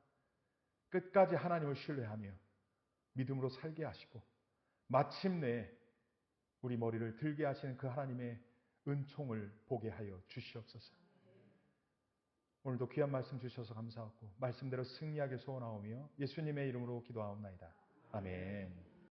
끝까지 하나님을 신뢰하며 믿음으로 살게 하시고 마침내 우리 머리를 들게 하시는 그 하나님의 은총을 보게 하여 주시옵소서. 오늘도 귀한 말씀 주셔서 감사하고 말씀대로 승리하게 소원하오며 예수님의 이름으로 기도하옵나이다. 아멘.